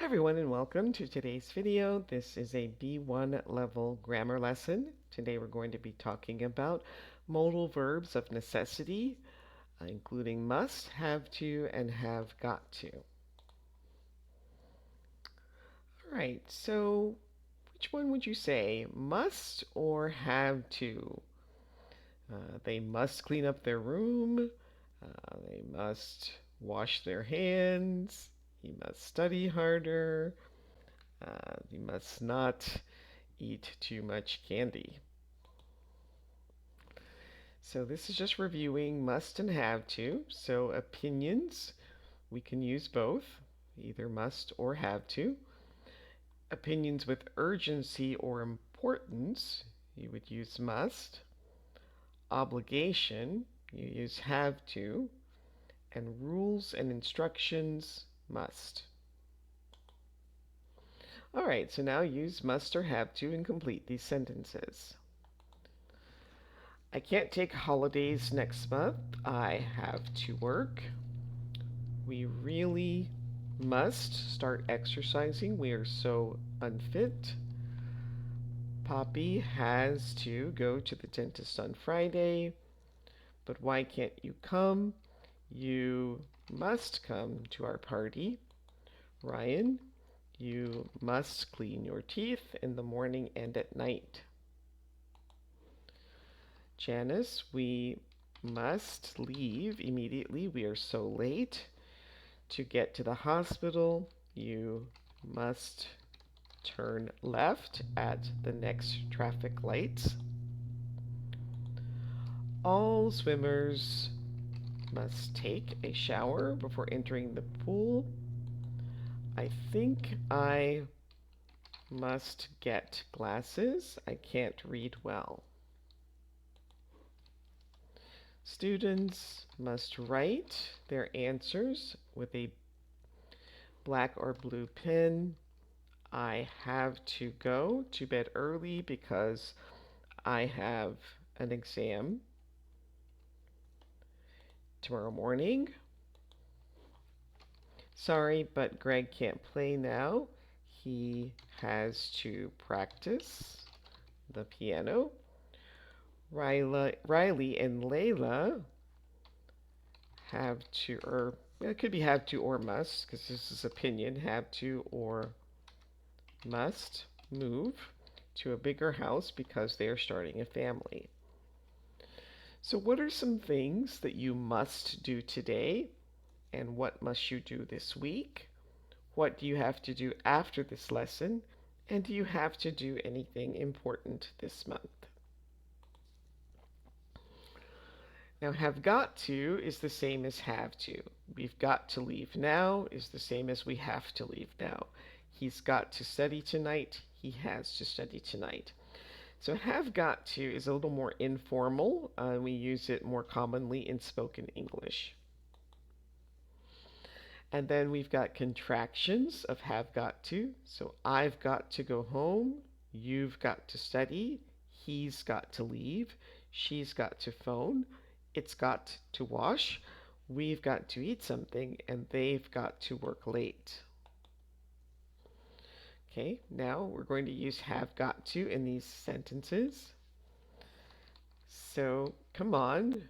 Everyone, and welcome to today's video. This is a B1 level grammar lesson. Today we're going to be talking about modal verbs of necessity, including must, have to, and have got to. All right, so which one would you say, must or have to? They must clean up their room. They must wash their hands. He must study harder. You must not eat too much candy. So this is just reviewing must and have to. So opinions, we can use both, either must or have to. Opinions with urgency or importance, you would use must. Obligation, you use have to. And rules and instructions, must. All right, so now use must or have to and complete these sentences. I can't take holidays next month. I have to work. We really must start exercising. We are so unfit. Poppy has to go to the dentist on Friday. But why can't you come? You must come to our party. Ryan, you must clean your teeth in the morning and at night. Janice, we must leave immediately. We are so late. To get to the hospital, you must turn left at the next traffic lights. All swimmers must take a shower before entering the pool. I think I must get glasses. I can't read well. Students must write their answers with a black or blue pen. I have to go to bed early because I have an exam tomorrow morning. Sorry, but Greg can't play now. He has to practice the piano. Riley and Layla have to, or it could be have to or must, because this is opinion, have to or must move to a bigger house because they are starting a family. So what are some things that you must do today, and what must you do this week? What do you have to do after this lesson, and do you have to do anything important this month? Now, have got to is the same as have to. We've got to leave now is the same as we have to leave now. He's got to study tonight. He has to study tonight. So have got to is a little more informal. We use it more commonly in spoken English. And then we've got contractions of have got to. So I've got to go home. You've got to study. He's got to leave. She's got to phone. It's got to wash. We've got to eat something. And they've got to work late. Okay, now we're going to use have got to in these sentences. So come on.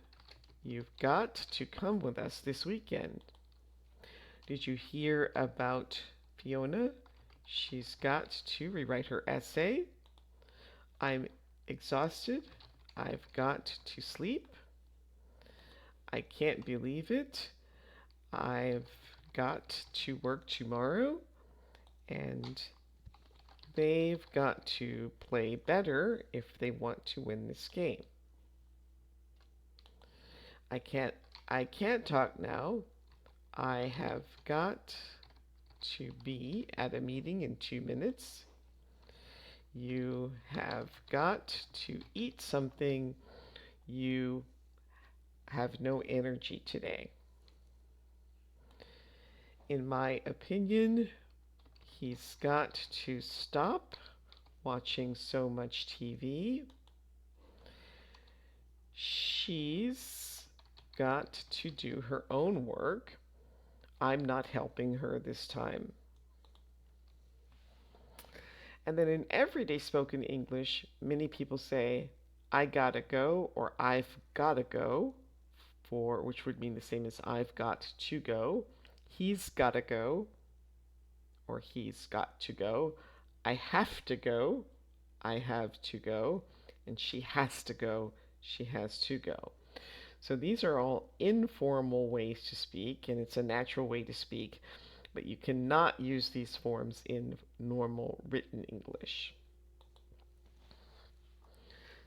You've got to come with us this weekend. Did you hear about Fiona? She's got to rewrite her essay. I'm exhausted. I've got to sleep. I can't believe it. I've got to work tomorrow. And they've got to play better if they want to win this game. I can't talk now. I have got to be at a meeting in 2 minutes. You have got to eat something. You have no energy today. In my opinion, he's got to stop watching so much TV. She's got to do her own work. I'm not helping her this time. And then in everyday spoken English, many people say, I gotta go or I've gotta go, for which would mean the same as I've got to go. He's gotta go or he's got to go. I have to go, I have to go. And she has to go, she has to go. So these are all informal ways to speak, and it's a natural way to speak, but you cannot use these forms in normal written English.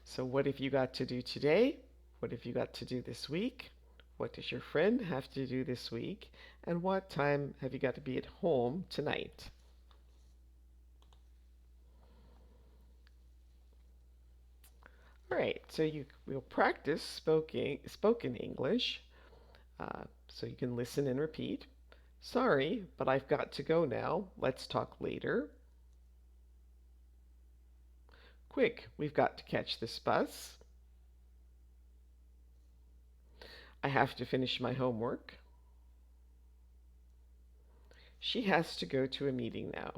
So what have you got to do today? What have you got to do this week? What does your friend have to do this week? And what time have you got to be at home tonight? All right, so you will practice spoken English, so you can listen and repeat. Sorry, but I've got to go now. Let's talk later. Quick, we've got to catch this bus. I have to finish my homework. She has to go to a meeting now.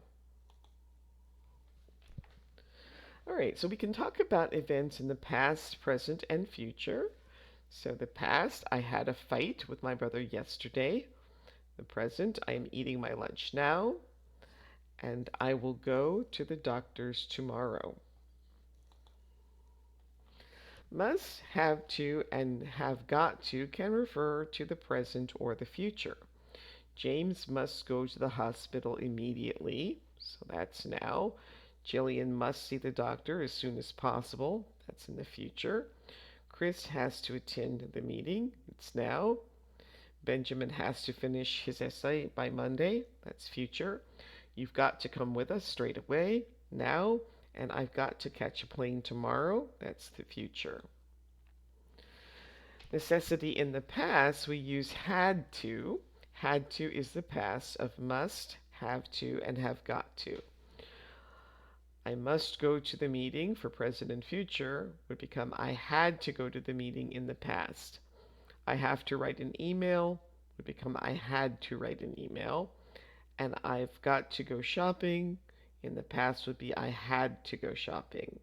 All right, so we can talk about events in the past, present, and future. So the past, I had a fight with my brother yesterday. The present, I am eating my lunch now. And I will go to the doctor's tomorrow. Must, have to, and have got to can refer to the present or the future. James must go to the hospital immediately, so that's now. Jillian must see the doctor as soon as possible, that's in the future. Chris has to attend the meeting, it's now. Benjamin has to finish his essay by Monday, that's future. You've got to come with us straight away, now. And I've got to catch a plane tomorrow, that's the future. Necessity in the past, we use had to. Had to is the past of must, have to, and have got to. I must go to the meeting for present and future would become I had to go to the meeting in the past. I have to write an email would become I had to write an email. And I've got to go shopping in the past would be I had to go shopping.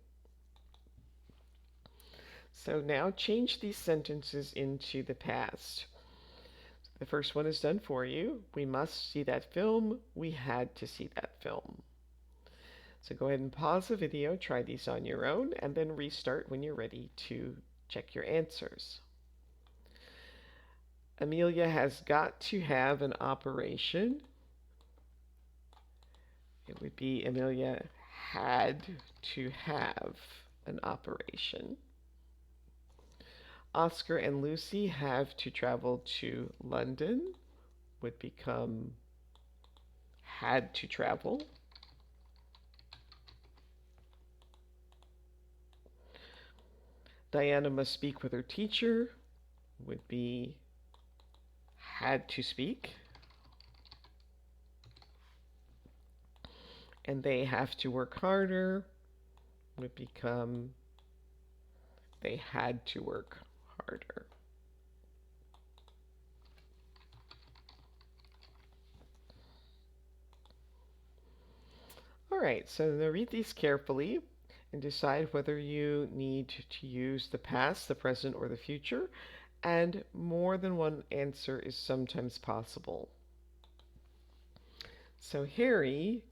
So now change these sentences into the past. The first one is done for you. We must see that film. We had to see that film. So go ahead and pause the video, try these on your own, and then restart when you're ready to check your answers. Amelia has got to have an operation. It would be Amelia had to have an operation. Oscar and Lucy have to travel to London would become had to travel. Diana must speak with her teacher would be had to speak. And they have to work harder would become they had to work harder. All right, so now read these carefully and decide whether you need to use the past, the present, or the future, and more than one answer is sometimes possible. So Harry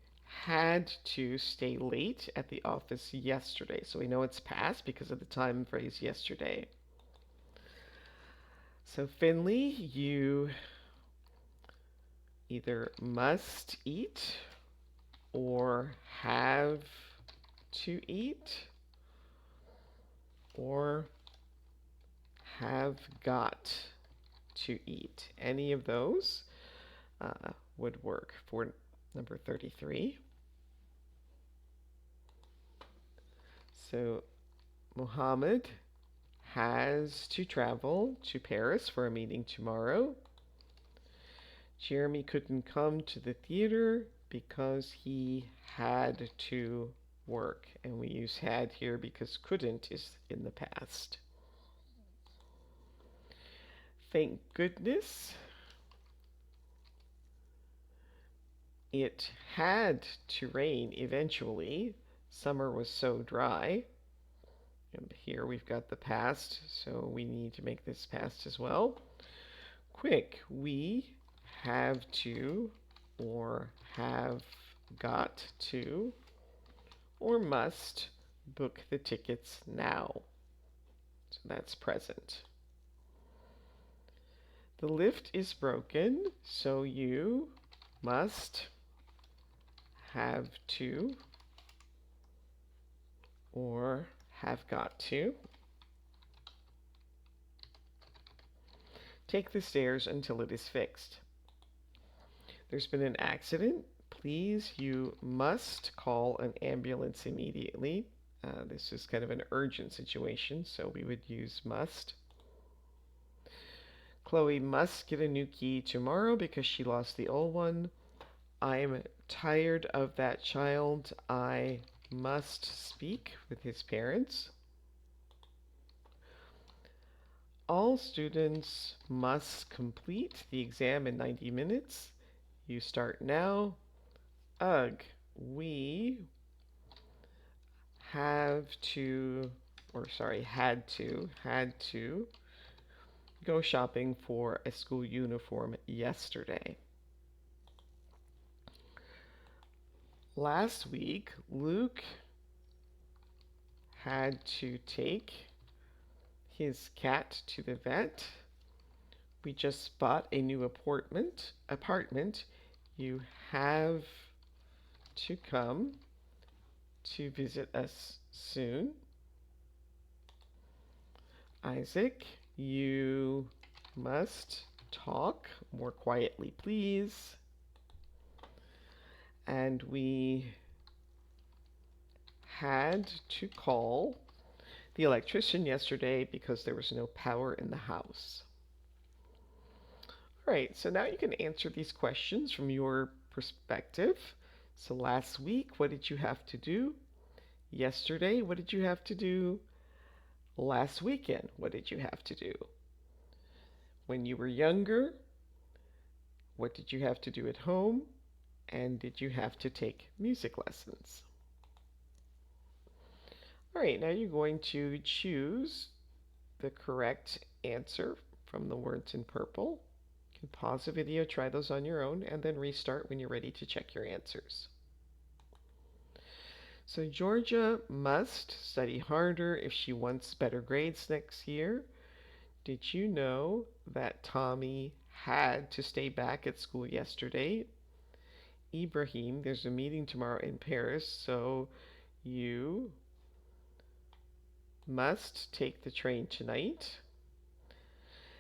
had to stay late at the office yesterday. So we know it's past because of the time phrase yesterday. So Finley, you either must eat or have to eat or have got to eat. Any of those would work for number 33. So Muhammad has to travel to Paris for a meeting tomorrow. Jeremy couldn't come to the theater because he had to work. And we use had here because couldn't is in the past. Thank goodness It had to rain eventually. Summer was so dry. And here we've got the past, so we need to make this past as well. Quick, we have to, or have got to, or must book the tickets now. So that's present. The lift is broken, so you must have to, or have got to, take the stairs until it is fixed. There's been an accident. Please, you must call an ambulance immediately. This is kind of an urgent situation, so we would use must. Chloe must get a new key tomorrow because she lost the old one. I'm tired of that child. I must speak with his parents. All students must complete the exam in 90 minutes. You start now. Ugh, we have to, had to go shopping for a school uniform yesterday. Last week, Luke had to take his cat to the vet. We just bought a new apartment. You have to come to visit us soon. Isaac, you must talk more quietly, please. And we had to call the electrician yesterday because there was no power in the house. All right, so now you can answer these questions from your perspective. So last week, what did you have to do? Yesterday, what did you have to do? Last weekend, what did you have to do? When you were younger, what did you have to do at home? And did you have to take music lessons? All right, now you're going to choose the correct answer from the words in purple. You can pause the video, try those on your own, and then restart when you're ready to check your answers. So Georgia must study harder if she wants better grades next year. Did you know that Tommy had to stay back at school yesterday? Ibrahim, there's a meeting tomorrow in Paris, so you must take the train tonight.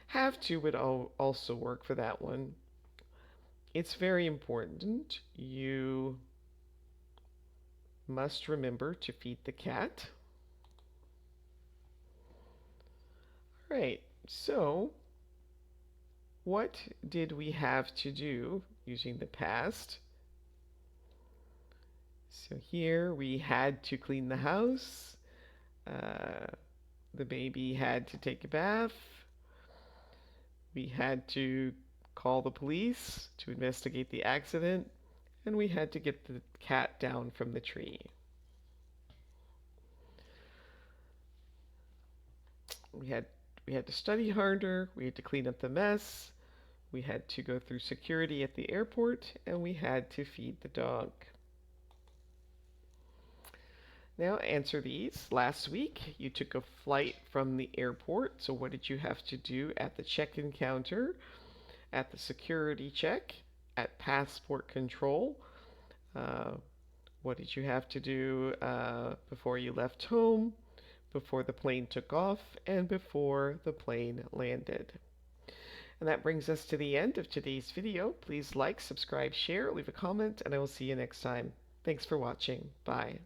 Have to would also work for that one. It's very important. You must remember to feed the cat. All right, so what did we have to do using the past? So here we had to clean the house. The baby had to take a bath. We had to call the police to investigate the accident, and we had to get the cat down from the tree. We had to study harder, we had to clean up the mess, we had to go through security at the airport, and we had to feed the dog. Now answer these. Last week, you took a flight from the airport, so what did you have to do at the check-in counter, at the security check, at passport control? What did you have to do before you left home, before the plane took off, and before the plane landed? And that brings us to the end of today's video. Please like, subscribe, share, leave a comment, and I will see you next time. Thanks for watching. Bye.